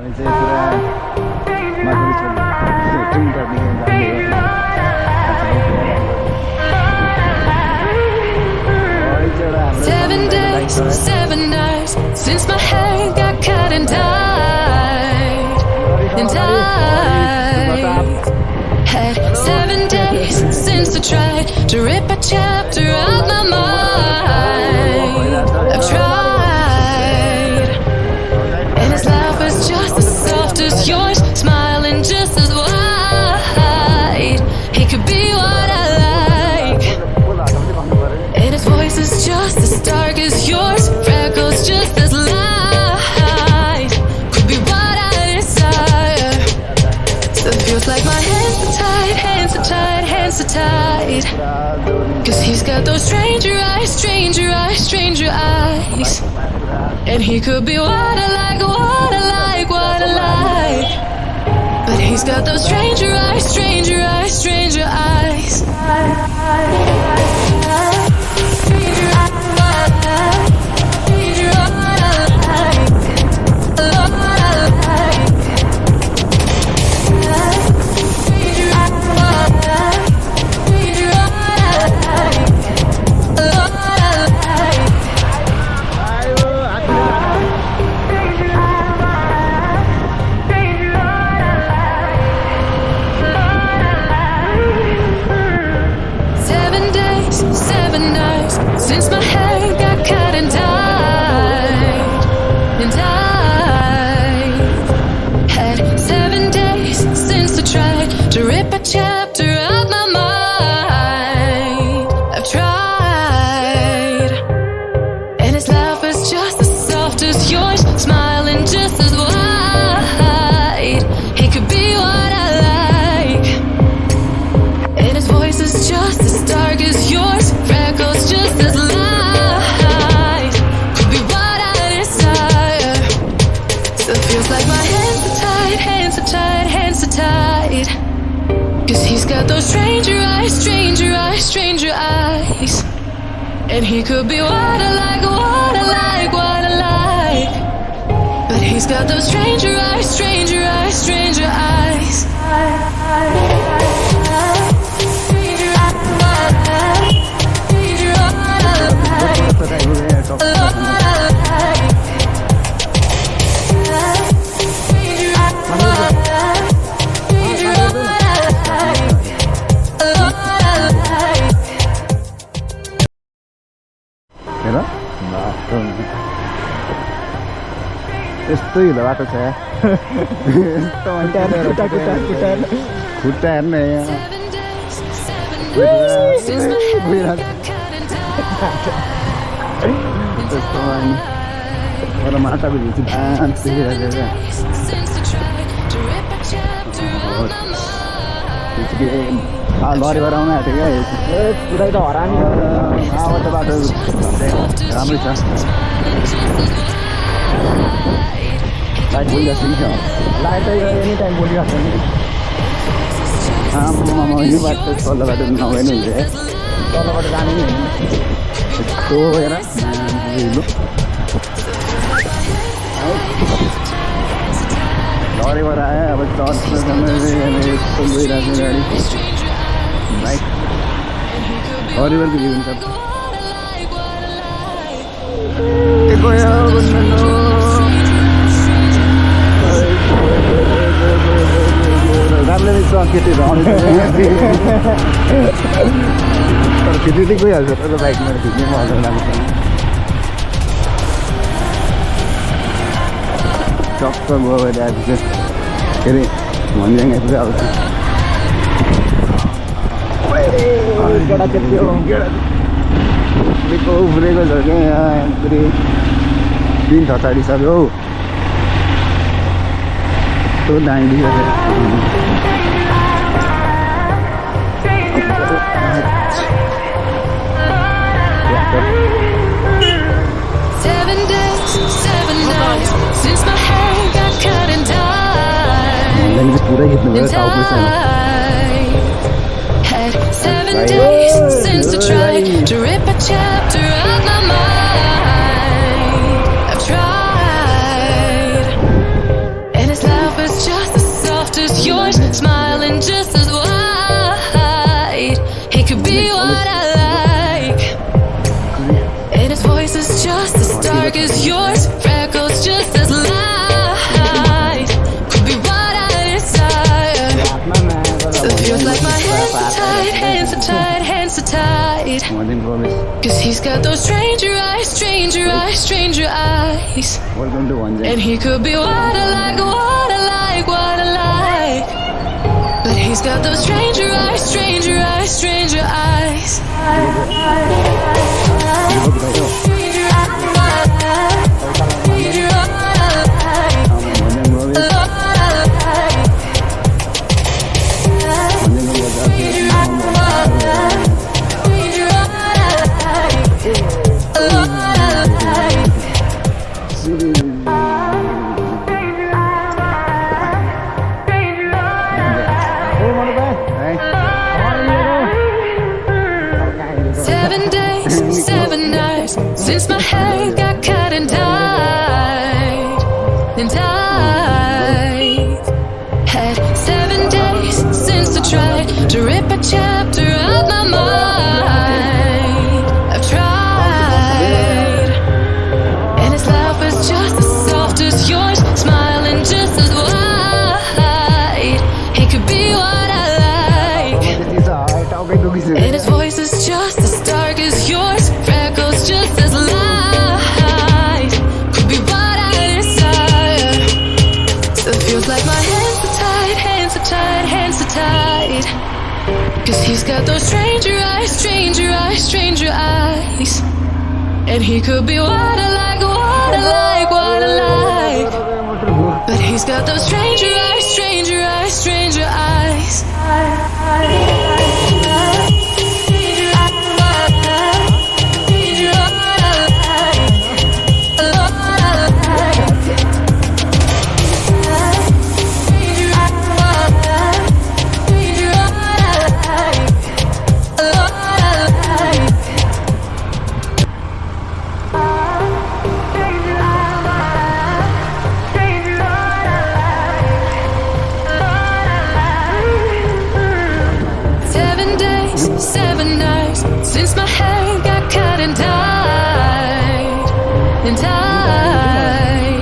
7 days, 7 nights since my hair got cut and dyed. Had 7 days since I tried to rip a chapter out my mind. I've tried, and his laugh was just as soft as yours, smiling just as wide. He could be what I like, and his voice is just as dark as yours, freckles just as light. Could be what I desire. Still feels like my hands are tied, hands are tied, hands are tied. Cause he's got those stranger eyes, stranger eyes, stranger eyes. And he could be what I like, what I like, what I like. But he's got those stranger eyes, stranger eyes, stranger eyes. Since my hair got cut and dyed, had 7 days since I tried to rip a chapter out my mind. I've tried, and his laugh is just as soft as yours, smiling just as wide. He could be what I like, and his voice is just as dark as yours, freckles just as light. Could be what I desire. Still feels like my hands are tied, hands are tied, hands are tied. Cause he's got those stranger eyes, stranger eyes, stranger eyes. And he could be what I like, what I like, what I like. But he's got those stranger eyes, stranger eyes, stranger eyes. यस्तो हिलो बाटो छ खुट्टा हेर्ने तर माटाको झिल्ची dance देखिरहेको लरीबाट आउनु आँटेको क्या पुरै त हरामी आवाज बाटो राम्रै छ लाइट बोलिरहेको छ लाइट त एनी टाइम बोलिरहेको छ नि यो बाटो तल्लो बाटो नभए नि हुन्छ तल्लो बाटो जाने नि यस्तो हेर हिलो लरीबाट आयो अब चर्चसँग यस्तो गइरहेको छ गाडी बाइक लरीबाटको भ्यू हुन्छ गयो राम्रो रहेछ केटीहरू आउने तर फेरि चाहिँ गइहाल्छ तर बाइकमा खिच्ने मजा लाग्छ टक्क गयो भने आएपछि चाहिँ के अरे भन्ज्याङ आइपुग्यो अब गेडा त्यति हो गेडाको उब्रेको छ क्या यहाँ पुरै दिन छचाडिसक्यो हौ यस्तो दामी देखिरहेको पुरै खिच्नु भयो टाउको Had 7 days since I tried to rip a chapter out my mind. I've tried, and his what I like. And his voice is just as dark as yours, freckles just as light. Could be what I desire. So it feels like my hands are tied, hands are tied, hands are tied. Cause he's got those stranger eyes, stranger eyes, stranger eyes. Welcome to one. And he could be what I like, what I like, what I like. But he's got those stranger eyes, stranger eyes, stranger eyes. Since my hair got cut and dyed, and dyed. Had 7 days since I tried to rip a chapter out my mind. I've tried, and his laugh was just as soft as yours, smiling just as wide. He could be what I like, and his voice is just as dark as yours, freckles just as light. Could be what I desire. So it feels like my hands are tied, hands are tied, hands are tied. Cause he's got those stranger eyes, stranger eyes, stranger eyes. And he could be what I like, what I like, what I like. But he's got those stranger eyes, stranger eyes, stranger eyes. Since my hair got cut and dyed, and dyed.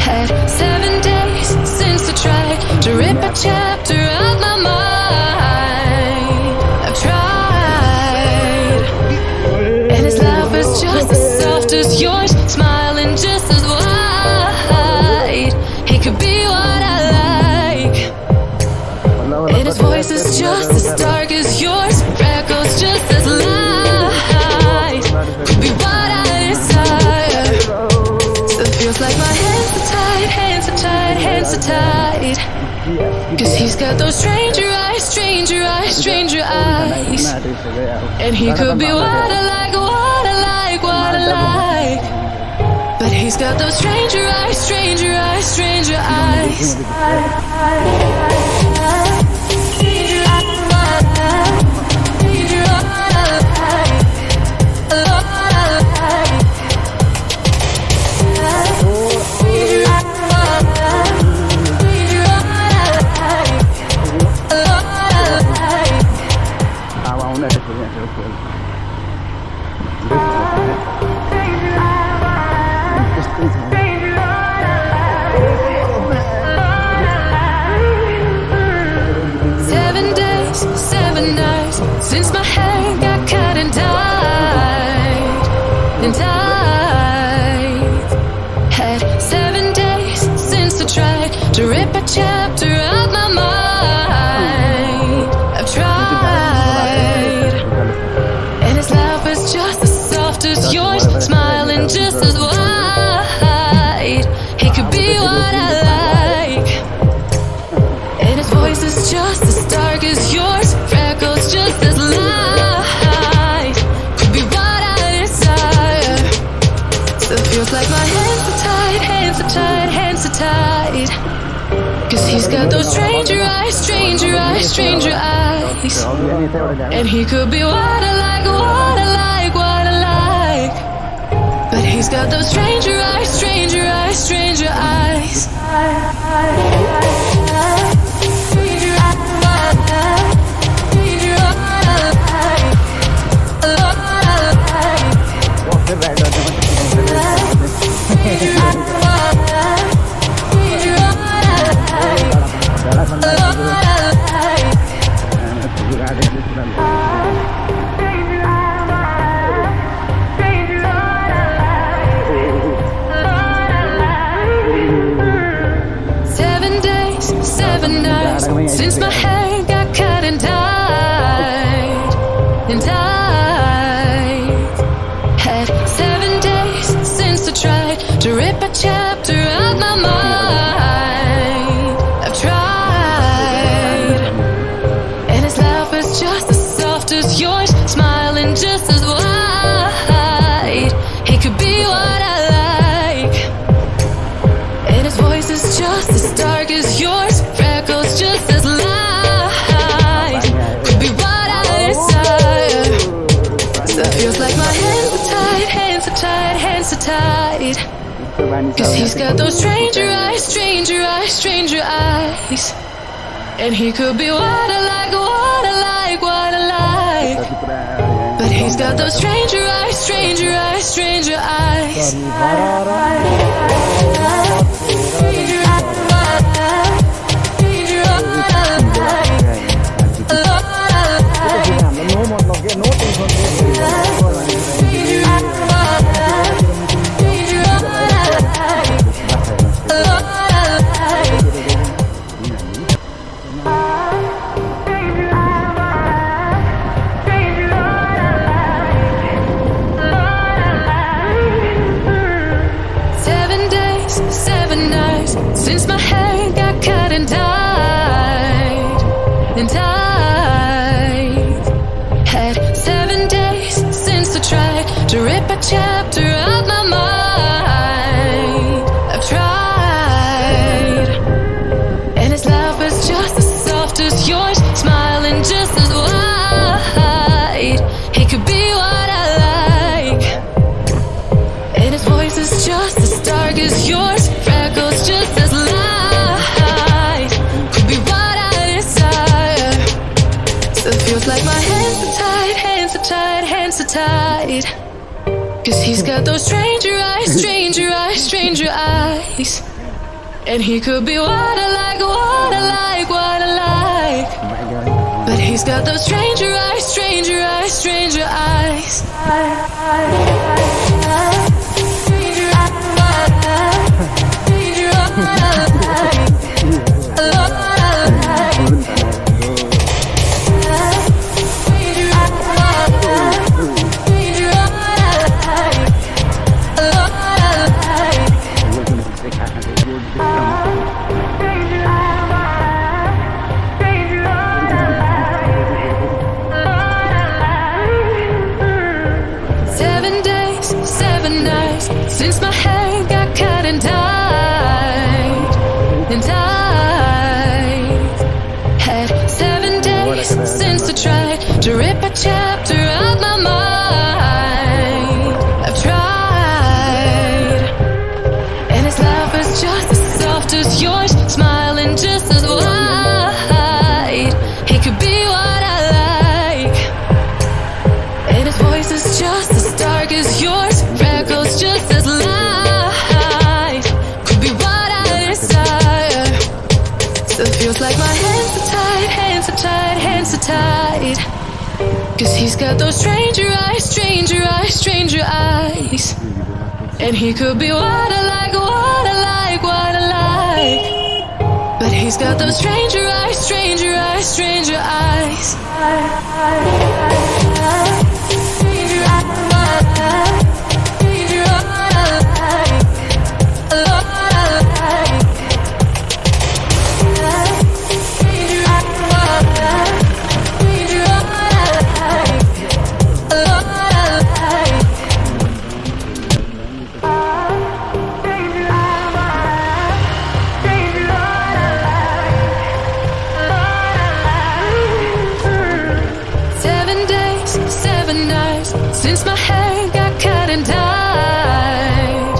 Had 7 days since I tried to rip a chapter out my mind. I've tried, and his laugh is just as soft as yours, smiling just as wide. He could be what I like, and his voice is just as dark as yours, freckles just as light. Could be what I desire. So it feels like my hands are tied, hands are tied, hands are tied. Cause he's got those stranger eyes, stranger eyes, stranger eyes. And he could be what I like, what I like, what I like. But he's got those stranger eyes, stranger eyes, stranger eyes. Since my hair got cut and dyed, and dyed. Had 7 days since I tried to rip a chapter out my mind. I've tried, and his laugh is just as soft as yours, smiling just as wide. He could be what I like, and his voice is just as dark as yours, freckles just as light. Could be what I desire. So it feels like my hands are tied, hands are tied, hands are tied. Cause he's got those stranger eyes, stranger eyes, stranger eyes. And he could be what I like, what I like, what I like. But he's got those stranger eyes, stranger eyes, stranger eyes. Stranger eyes. feels like my hands are tied, hands are tied, hands are tied. Cause he's got those stranger eyes, stranger eyes, stranger eyes. And he could be what I like, what I like, what I like. But he's got those stranger eyes, stranger eyes, stranger eyes. Since my hair got cut and dyed, had 7 days since I tried to rip a chapter out my mind. I've tried, and his laugh is just as soft as yours, smiling just as wide. He could be what I like, and his voice is just as dark as yours, freckles just as light. Could be what I desire. Still feels like my hands are tied, hands are tied, hands are tied. Cause he's got those stranger eyes, stranger eyes, stranger eyes. And he could be what I like, what I like, what I like. But he's got those stranger eyes, stranger eyes, stranger eyes. Since my hair got cut and dyed, had 7 days since I tried to rip a chapter out my mind. I've tried, and his laugh is just as soft as yours, smiling just as wide. He could be what I like, and his voice is just as dark as yours, freckles just as light. Could be what I desire. Still feels like my hands are tied, hands are tied, hands are tied. Cause he's got those stranger eyes, stranger eyes, stranger eyes. And he could be what I like, what I like, what I like. But he's got those stranger eyes, stranger eyes, stranger eyes. Since my hair got cut and dyed,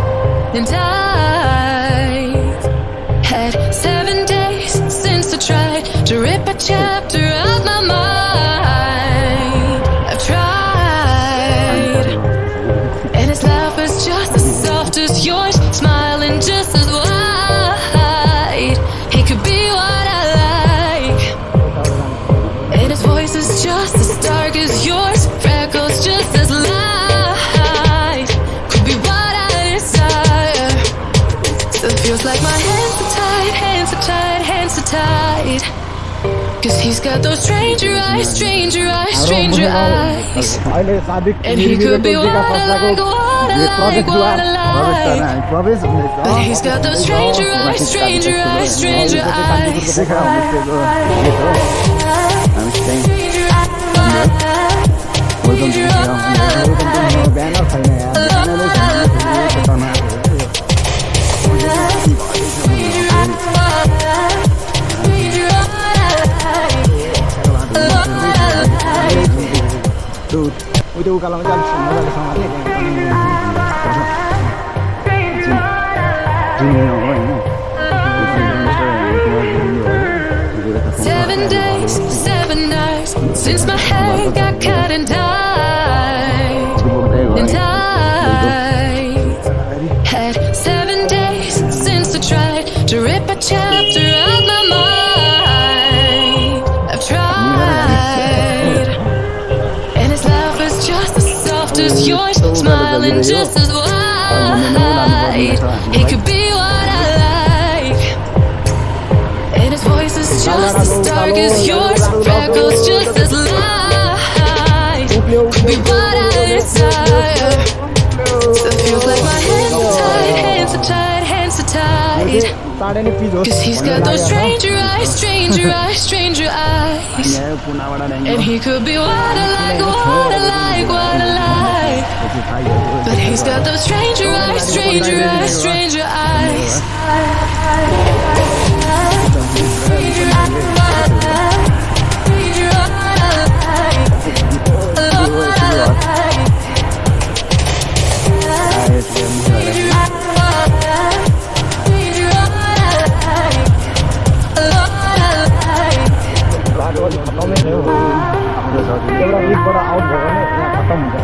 had 7 days since I tried to rip a chapter out my mind. I've tried, and his laugh is just as soft as yours, smiling just as wide. He could be what I like, and his voice is just as dark as yours, freckles just as light. Could be what I desire. Still feels like my hands are tied, hands are tied, hands are tied. Cause he's got those stranger eyes, stranger eyes, stranger eyes. And he could be what I like, what I like, what I like. But he's got those stranger eyes, stranger eyes, stranger eyes. Dude. त्यो उकालोमा चाहिँ अलिक मजाले समातेँ हो होइन 7 days, 7 nights since my hair got cut and dyed. And I had 7 days since I tried to rip a chapter out my mind. I've tried, and his laugh is just as soft as yours, smiling just as wide. He could be what I like, and his voice is just as dark as yours, freckles just as light. Could be what I desire. Still feels like my hands are tied, hands are tied, hands are tied. Cause he's got those stranger eyes, stranger eyes, stranger eyes. And he could be what I like, what I like, what I like. But he's got those stranger eyes, stranger eyes, stranger eyes. एउटा रिपबाट out भयो भने यहाँ खत्तम हुन्छ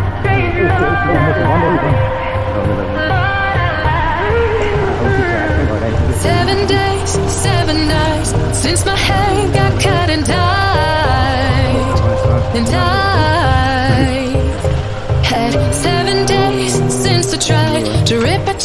7 days, 7 nights since my hair got cut and dyed. And I had 7 days since I tried to rip a